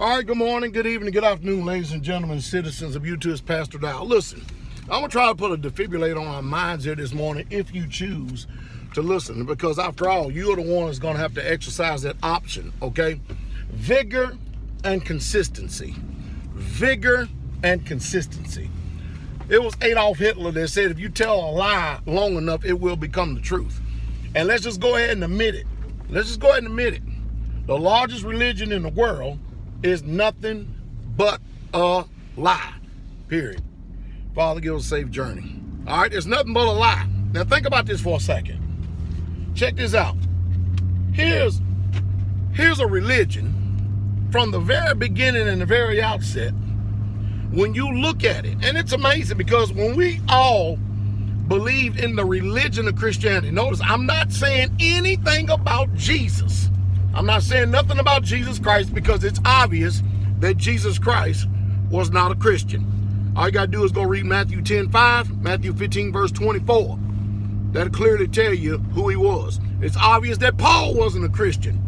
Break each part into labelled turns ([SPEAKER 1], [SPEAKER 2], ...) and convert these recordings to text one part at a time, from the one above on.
[SPEAKER 1] All right, good morning, good evening, good afternoon, ladies and gentlemen, citizens of YouTube. It's Pastor Dowell. Listen, I'm going to try to put a defibrillator on our minds here this morning if you choose to listen, because after all, you're the one that's going to have to exercise that option, okay? Vigor and consistency. Vigor and consistency. It was Adolf Hitler that said if you tell a lie long enough, it will become the truth. And let's just go ahead and admit it. The largest religion in the world is nothing but a lie, period. Father, give us a safe journey. All right, it's nothing but a lie. Now think about this for a second. Check this out. Here's a religion from the very beginning and the very outset. When you look at it, and it's amazing because when we all believe in the religion of Christianity, notice I'm not saying anything about Jesus. I'm not saying nothing about Jesus Christ because it's obvious that Jesus Christ was not a Christian. All you got to do is go read Matthew 10:5, Matthew 15, verse 24. That'll clearly tell you who he was. It's obvious that Paul wasn't a Christian.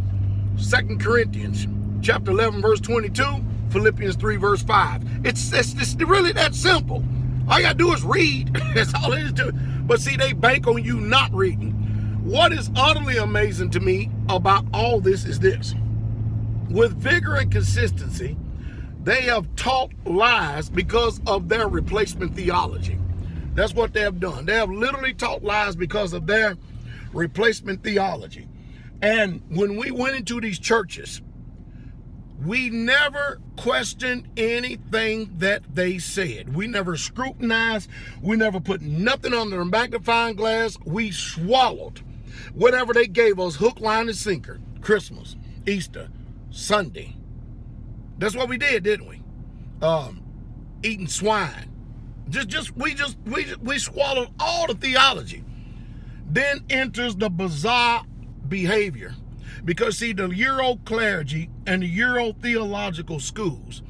[SPEAKER 1] 2 Corinthians chapter 11, verse 22, Philippians 3, verse 5. It's really that simple. All you got to do is read. That's all it is to it. But see, they bank on you not reading. What is utterly amazing to me about all this is this. With vigor and consistency, they have taught lies because of their replacement theology. That's what they have done. They have literally taught lies because of their replacement theology. And when we went into these churches, we never questioned anything that they said. We never scrutinized. We never put nothing under a magnifying glass. We swallowed whatever they gave us, hook, line, and sinker. Christmas, Easter, Sunday. That's what we did, didn't we? Eating swine. We swallowed all the theology. Then enters the bizarre behavior. Because see, the Euro clergy and the Euro theological schools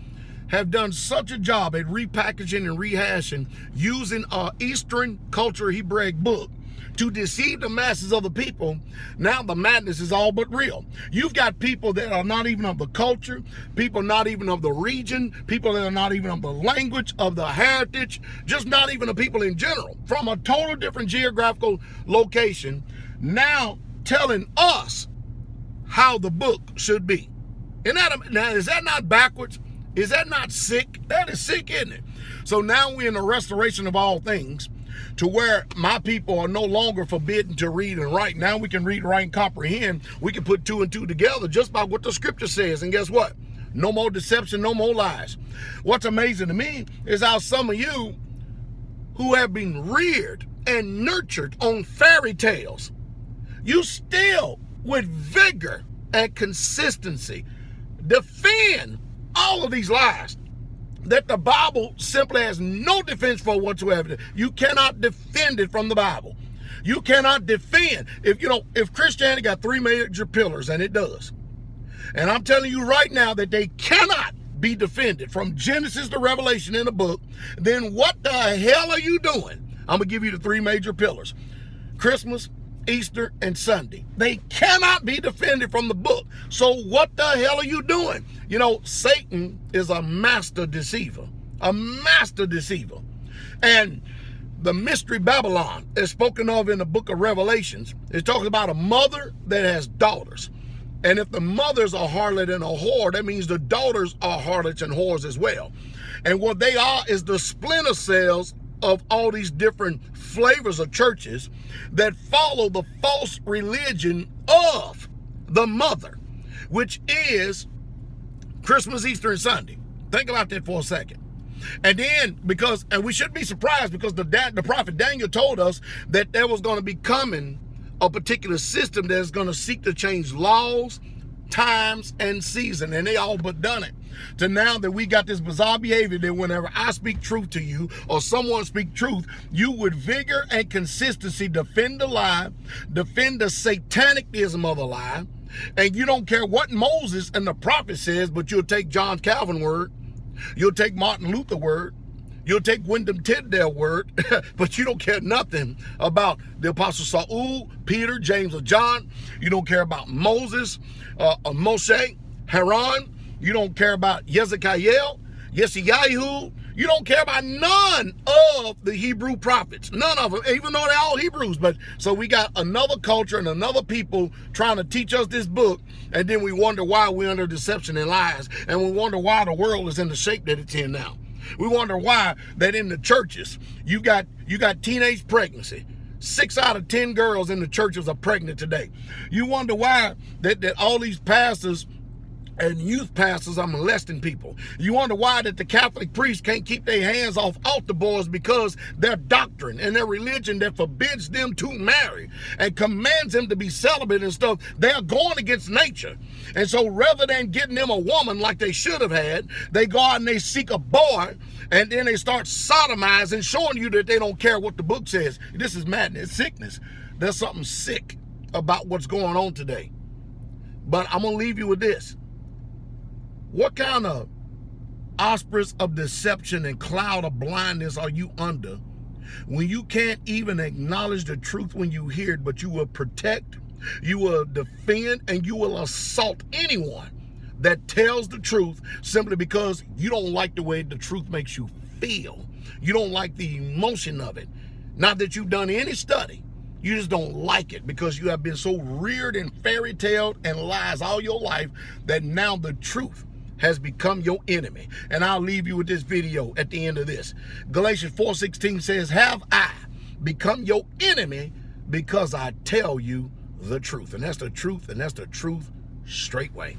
[SPEAKER 1] have done such a job at repackaging and rehashing using Eastern culture Hebraic book to deceive the masses of the people. Now the madness is all but real. You've got people that are not even of the culture, people not even of the region, people that are not even of the language, of the heritage, just not even the people in general, from a total different geographical location, now telling us how the book should be. Now, is that not backwards? Is that not sick? That is sick, isn't it? So now we're in the restoration of all things, to where my people are no longer forbidden to read and write. Now we can read, write, and comprehend. We can put two and two together just by what the scripture says. And guess what? No more deception, no more lies. What's amazing to me is how some of you who have been reared and nurtured on fairy tales, you still, with vigor and consistency, defend all of these lies that the Bible simply has no defense for whatsoever. You cannot defend it from the Bible. You cannot defend. If Christianity got three major pillars, and it does, and I'm telling you right now that they cannot be defended from Genesis to Revelation in the book, then what the hell are you doing? I'm going to give you the three major pillars: Christmas, Easter, and Sunday. They cannot be defended from the book. So what the hell are you doing? Satan is a master deceiver. And the mystery Babylon is spoken of in the book of Revelations. It's talking about a mother that has daughters. And if the mother's a harlot and a whore, that means the daughters are harlots and whores as well. And what they are is the splinter cells of all these different flavors of churches that follow the false religion of the mother, which is Christmas, Easter, and Sunday. Think about that for a second. And then, and we shouldn't be surprised, because the prophet Daniel told us that there was going to be coming a particular system that's going to seek to change laws, times, and season, and they all but done it. To now that we got this bizarre behavior that whenever I speak truth to you or someone speak truth, you with vigor and consistency defend the lie, defend the satanicism of the lie, and you don't care what Moses and the prophet says, but you'll take John Calvin word, you'll take Martin Luther word, you'll take Wyndham Tyndale word, but you don't care nothing about the Apostle Saul, Peter, James, or John. You don't care about Moses, or Moshe, Haran. You don't care about Hezekiah, Yeshayahu. You don't care about none of the Hebrew prophets. None of them, even though they're all Hebrews. But so we got another culture and another people trying to teach us this book. And then we wonder why we're under deception and lies. And we wonder why the world is in the shape that it's in now. We wonder why that in the churches, you got teenage pregnancy. 6 out of 10 girls in the churches are pregnant today. You wonder why that all these pastors and youth pastors are molesting people. You wonder why that the Catholic priests can't keep their hands off altar boys, because their doctrine and their religion that forbids them to marry and commands them to be celibate and stuff, they're going against nature. And so rather than getting them a woman like they should have had, they go out and they seek a boy, and then they start sodomizing, showing you that they don't care what the book says. This is madness, sickness. There's something sick about what's going on today. But I'm going to leave you with this. What kind of auspice of deception and cloud of blindness are you under when you can't even acknowledge the truth when you hear it, but you will protect, you will defend, and you will assault anyone that tells the truth simply because you don't like the way the truth makes you feel. You don't like the emotion of it. Not that you've done any study. You just don't like it because you have been so reared in fairy tale and lies all your life that now the truth has become your enemy. And I'll leave you with this video at the end of this. Galatians 4:16 says, have I become your enemy because I tell you the truth? And that's the truth, and that's the truth straightway.